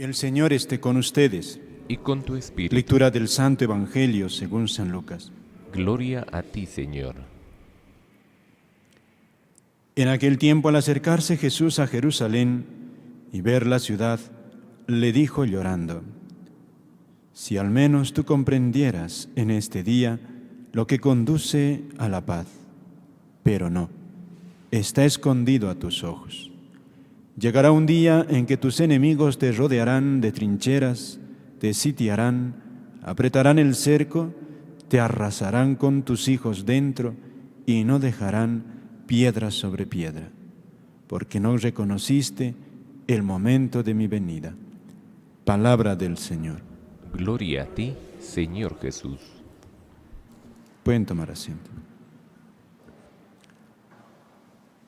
El Señor esté con ustedes. Y con tu espíritu. Lectura del Santo Evangelio según San Lucas. Gloria a ti, Señor. En aquel tiempo, al acercarse Jesús a Jerusalén y ver la ciudad, le dijo llorando: si al menos tú comprendieras en este día lo que conduce a la paz. Pero no, está escondido a tus ojos. Llegará un día en que tus enemigos te rodearán de trincheras, te sitiarán, apretarán el cerco, te arrasarán con tus hijos dentro y no dejarán piedra sobre piedra, porque no reconociste el momento de mi venida. Palabra del Señor. Gloria a ti, Señor Jesús. Pueden tomar asiento.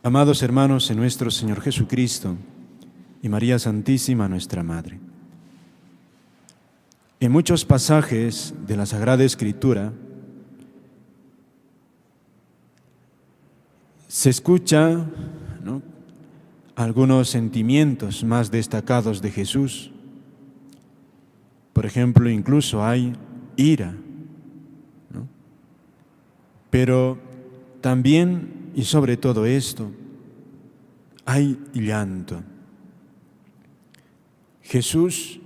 Amados hermanos en nuestro Señor Jesucristo y María Santísima, nuestra Madre, en muchos pasajes de la Sagrada Escritura se escucha, ¿no?, algunos sentimientos más destacados de Jesús. Por ejemplo, incluso hay ira, ¿no? Pero también, y sobre todo esto, hay llanto. Jesús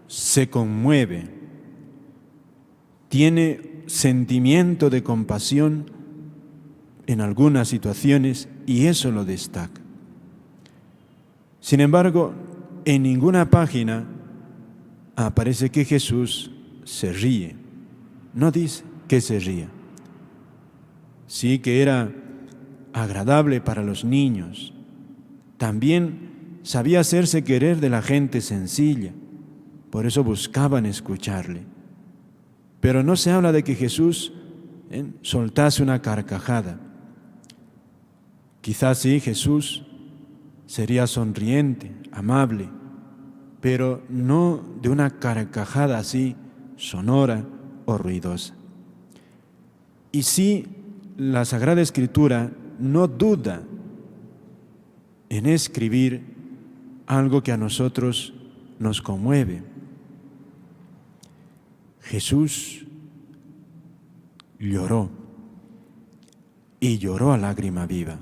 se conmueve, tiene sentimiento de compasión en algunas situaciones y eso lo destaca. Sin embargo, en ninguna página aparece que Jesús se ríe. No dice que se ría. Sí que era agradable para los niños. También sabía hacerse querer de la gente sencilla. Por eso buscaban escucharle. Pero no se habla de que Jesús soltase una carcajada. Quizás sí, Jesús sería sonriente, amable, pero no de una carcajada así sonora o ruidosa. Y sí, la Sagrada Escritura no duda en escribir algo que a nosotros nos conmueve. Jesús lloró, y lloró a lágrima viva.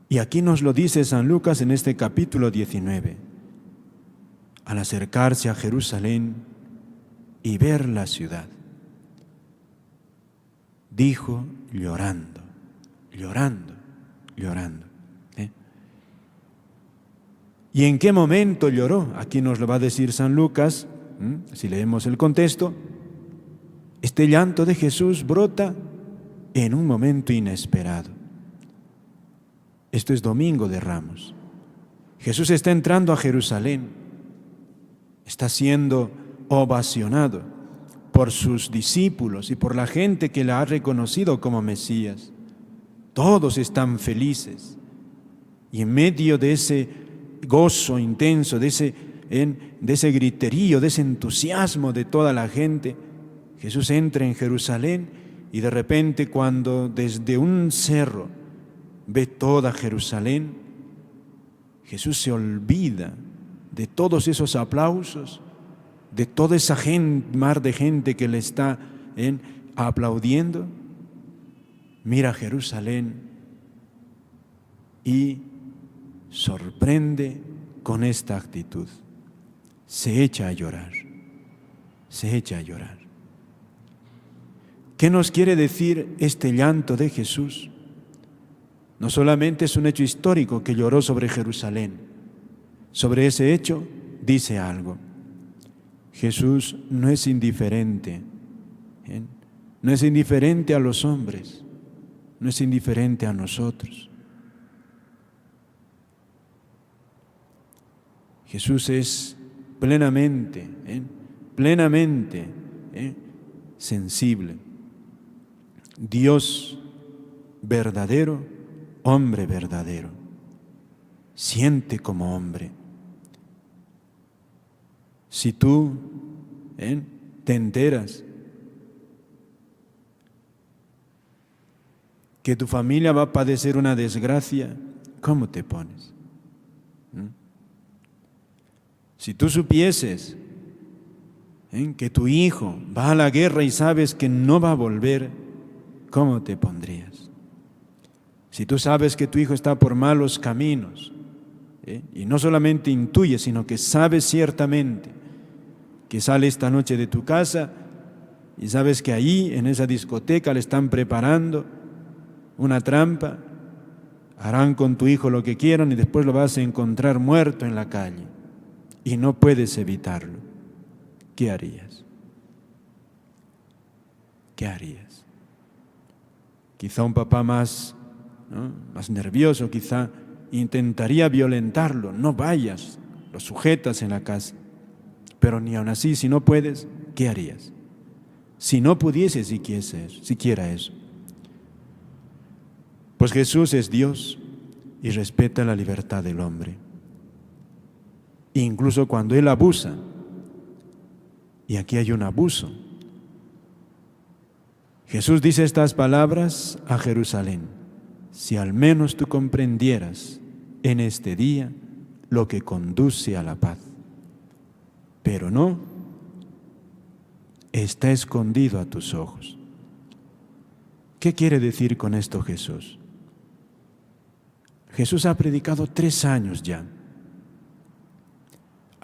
Y aquí nos lo dice San Lucas en este capítulo 19. Al acercarse a Jerusalén y ver la ciudad, dijo llorando, llorando, llorando. ¿Y en qué momento lloró? Aquí nos lo va a decir San Lucas. Si leemos el contexto, este llanto de Jesús brota en un momento inesperado. Esto es Domingo de Ramos. Jesús está entrando a Jerusalén, está siendo ovacionado por sus discípulos y por la gente que la ha reconocido como Mesías. Todos están felices y en medio de ese gozo intenso, de ese griterío, de ese entusiasmo de toda la gente, Jesús entra en Jerusalén y de repente, cuando desde un cerro ve toda Jerusalén, Jesús se olvida de todos esos aplausos, de toda esa mar de gente que le está aplaudiendo. Mira Jerusalén y sorprende con esta actitud. Se echa a llorar, se echa a llorar. ¿Qué nos quiere decir este llanto de Jesús? No solamente es un hecho histórico que lloró sobre Jerusalén. Sobre ese hecho dice algo. Jesús no es indiferente, no es indiferente a los hombres, no es indiferente a nosotros. Jesús es plenamente sensible. Dios verdadero, hombre verdadero. Siente como hombre. Si tú te enteras que tu familia va a padecer una desgracia, ¿cómo te pones? Si tú supieses que tu hijo va a la guerra y sabes que no va a volver, ¿cómo te pondrías? Si tú sabes que tu hijo está por malos caminos, y no solamente intuyes, sino que sabes ciertamente que sale esta noche de tu casa y sabes que ahí en esa discoteca le están preparando una trampa, harán con tu hijo lo que quieran y después lo vas a encontrar muerto en la calle y no puedes evitarlo, ¿qué harías? ¿Qué harías? Quizá un papá más nervioso, quizá intentaría violentarlo, no vayas, lo sujetas en la casa, pero ni aun así, si no puedes, ¿qué harías? Si no pudieses siquiera eso. Pues Jesús es Dios y respeta la libertad del hombre. Incluso cuando Él abusa, y aquí hay un abuso. Jesús dice estas palabras a Jerusalén: si al menos tú comprendieras en este día lo que conduce a la paz. Pero no, está escondido a tus ojos. ¿Qué quiere decir con esto Jesús? Jesús ha predicado 3 años ya.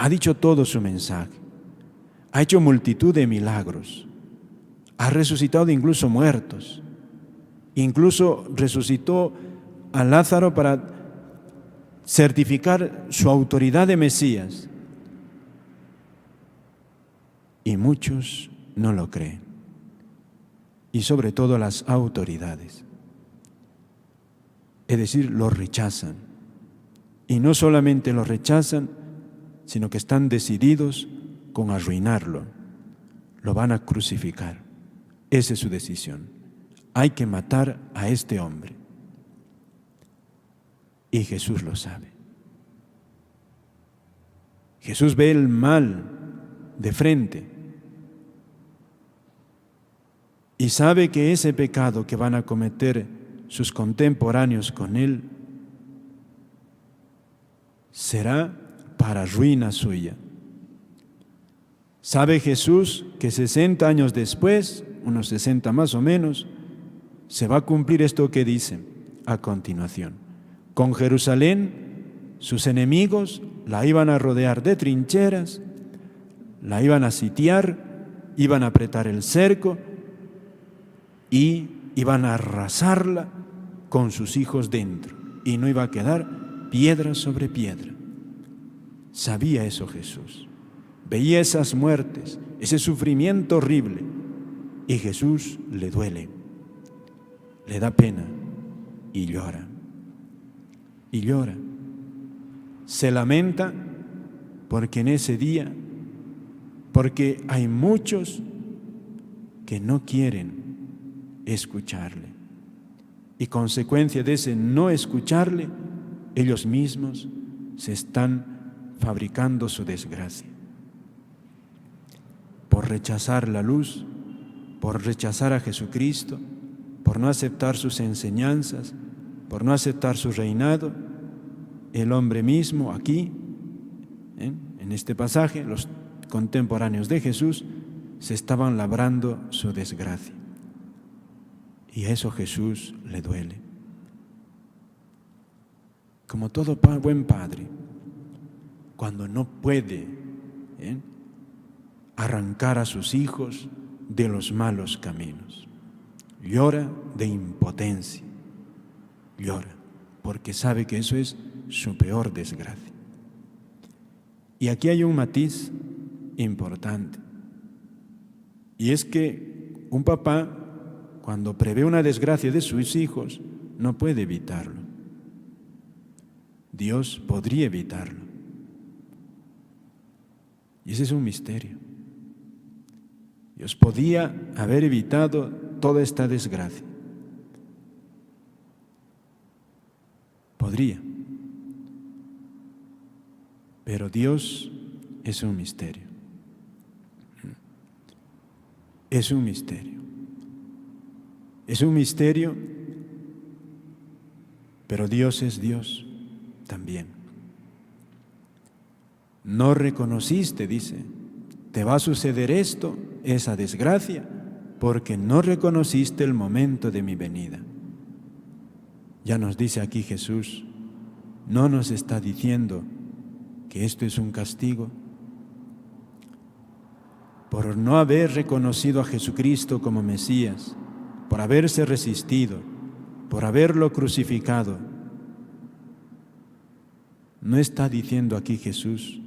Ha dicho todo su mensaje. Ha hecho multitud de milagros. Ha resucitado incluso muertos. Incluso resucitó a Lázaro para certificar su autoridad de Mesías. Y muchos no lo creen. Y sobre todo las autoridades. Es decir, lo rechazan. Y no solamente lo rechazan, sino que están decididos con arruinarlo. Lo van a crucificar. Esa es su decisión. Hay que matar a este hombre. Y Jesús lo sabe. Jesús ve el mal de frente y sabe que ese pecado que van a cometer sus contemporáneos con Él será para ruina suya. Sabe Jesús que 60 años después, unos 60 más o menos, se va a cumplir esto que dice a continuación. Con Jerusalén, sus enemigos la iban a rodear de trincheras, la iban a sitiar, iban a apretar el cerco y iban a arrasarla con sus hijos dentro. Y no iba a quedar piedra sobre piedra. Sabía eso Jesús. Veía esas muertes, ese sufrimiento horrible. Y Jesús le duele, le da pena y llora. Y llora. Se lamenta porque en ese día, porque hay muchos que no quieren escucharle. Y consecuencia de ese no escucharle, ellos mismos se están fabricando su desgracia. Por rechazar la luz, por rechazar a Jesucristo, por no aceptar sus enseñanzas, por no aceptar su reinado, el hombre mismo aquí, en este pasaje, los contemporáneos de Jesús, se estaban labrando su desgracia. Y a eso Jesús le duele. Como todo buen padre, cuando no puede arrancar a sus hijos de los malos caminos, llora de impotencia, llora, porque sabe que eso es su peor desgracia. Y aquí hay un matiz importante, y es que un papá, cuando prevé una desgracia de sus hijos, no puede evitarlo. Dios podría evitarlo. Y ese es un misterio. Dios podía haber evitado toda esta desgracia. Podría. Pero Dios es un misterio. Es un misterio. Es un misterio, pero Dios es Dios también. no reconociste, dice, te va a suceder esto, esa desgracia, porque no reconociste el momento de mi venida. Ya nos dice aquí Jesús, no nos está diciendo que esto es un castigo por no haber reconocido a Jesucristo como Mesías, por haberse resistido, por haberlo crucificado. No está diciendo aquí Jesús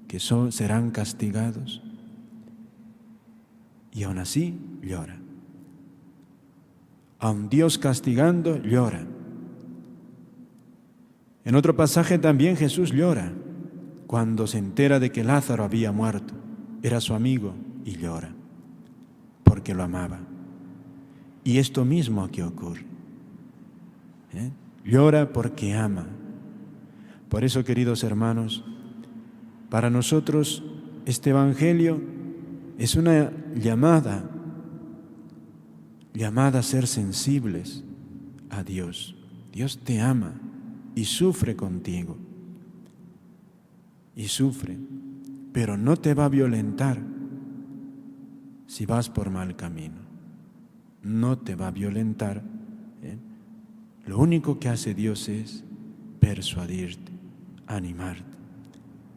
que serán castigados. Y aún así llora. Aun Dios castigando, llora. En otro pasaje también Jesús llora cuando se entera de que Lázaro había muerto. Era su amigo y llora porque lo amaba. Y esto mismo aquí ocurre. Llora porque ama. Por eso, queridos hermanos, para nosotros este Evangelio es una llamada a ser sensibles a Dios. Dios te ama y sufre contigo. Y sufre, pero no te va a violentar si vas por mal camino. No te va a violentar. Lo único que hace Dios es persuadirte, animarte.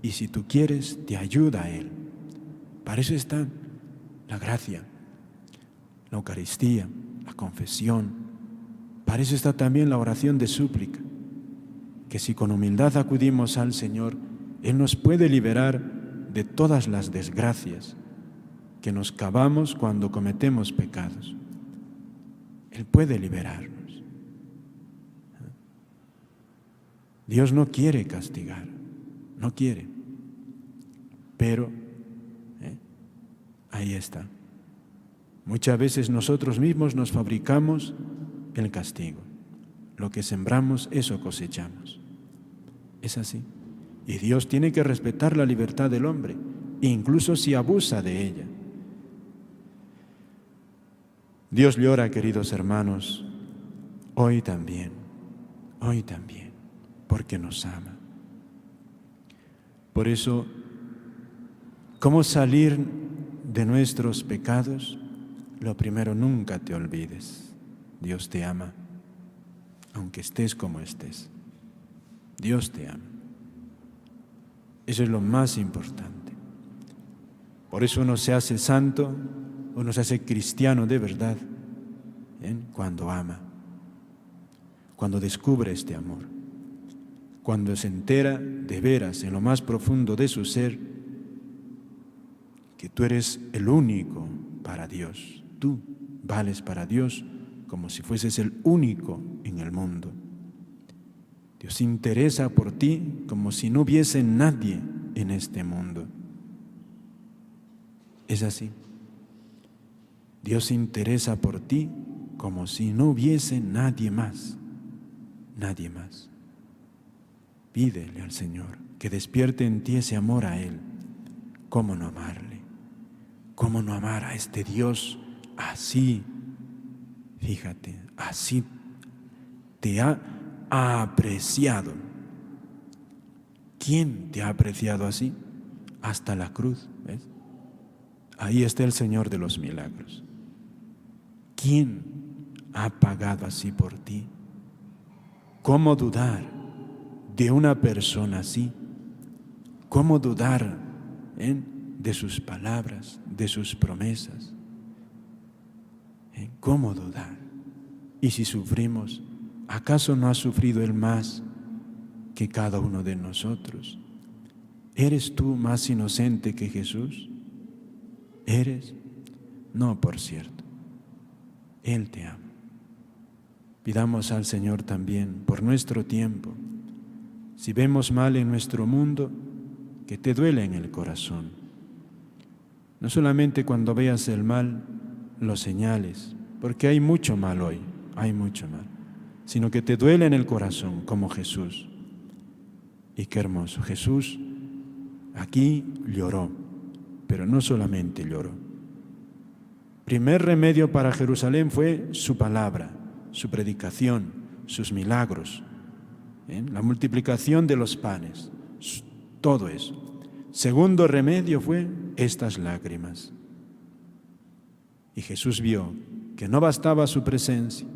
Y si tú quieres, te ayuda a Él. Para eso está la gracia, la Eucaristía, la confesión. Para eso está también la oración de súplica, que si con humildad acudimos al Señor, Él nos puede liberar de todas las desgracias que nos cavamos cuando cometemos pecados. Él puede liberarnos. Dios no quiere castigar, no quiere, pero ahí está. Muchas veces nosotros mismos nos fabricamos el castigo. Lo que sembramos, eso cosechamos. Es así. Y Dios tiene que respetar la libertad del hombre, incluso si abusa de ella. Dios llora, queridos hermanos, hoy también, porque nos ama. Por eso, ¿cómo salir de nuestros pecados? Lo primero, nunca te olvides. Dios te ama, aunque estés como estés. Dios te ama. Eso es lo más importante. Por eso uno se hace santo, uno se hace cristiano de verdad, cuando ama, cuando descubre este amor, cuando se entera de veras en lo más profundo de su ser que tú eres el único para Dios. Tú vales para Dios como si fueses el único en el mundo. Dios se interesa por ti como si no hubiese nadie en este mundo. Es así. Dios se interesa por ti como si no hubiese nadie más. Nadie más. Pídele al Señor que despierte en ti ese amor a Él. ¿Cómo no amarle? ¿Cómo no amar a este Dios así? Fíjate, así te ha apreciado. ¿Quién te ha apreciado así? Hasta la cruz, ¿ves? Ahí está el Señor de los milagros. ¿Quién ha pagado así por ti? ¿Cómo dudar de una persona así? ¿Cómo dudar de sus palabras, de sus promesas? ¿Cómo dudar? Y si sufrimos, ¿acaso no ha sufrido Él más que cada uno de nosotros? ¿Eres tú más inocente que Jesús? ¿Eres? No, por cierto. Él te ama. Pidamos al Señor también por nuestro tiempo. Si vemos mal en nuestro mundo, que te duele en el corazón. No solamente cuando veas el mal, lo señales, porque hay mucho mal hoy, hay mucho mal, sino que te duele en el corazón, como Jesús. Y qué hermoso, Jesús aquí lloró, pero no solamente lloró. Primer remedio para Jerusalén fue su palabra, su predicación, sus milagros, la multiplicación de los panes, todo eso. segundo remedio fue estas lágrimas. Y Jesús vio que no bastaba su presencia,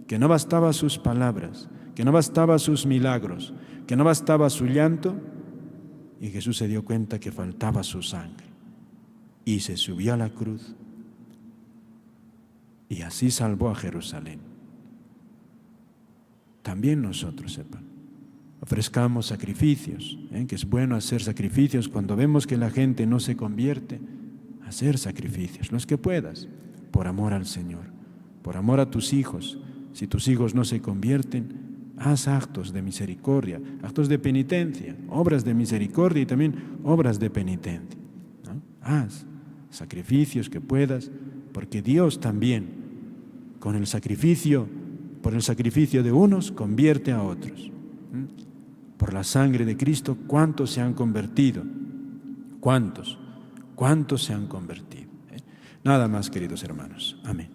que no bastaba sus palabras, que no bastaba sus milagros, que no bastaba su llanto, y Jesús se dio cuenta que faltaba su sangre. Y se subió a la cruz, y así salvó a Jerusalén. También nosotros, sepan, ofrezcamos sacrificios, que es bueno hacer sacrificios cuando vemos que la gente no se convierte, hacer sacrificios, los que puedas, por amor al Señor, por amor a tus hijos. Si tus hijos no se convierten, haz actos de misericordia, actos de penitencia, obras de misericordia y también obras de penitencia, ¿no? Haz sacrificios que puedas, porque Dios también, con el sacrificio, por el sacrificio de unos, convierte a otros. Por la sangre de Cristo, ¿cuántos se han convertido? ¿Cuántos se han convertido? Nada más, queridos hermanos. Amén.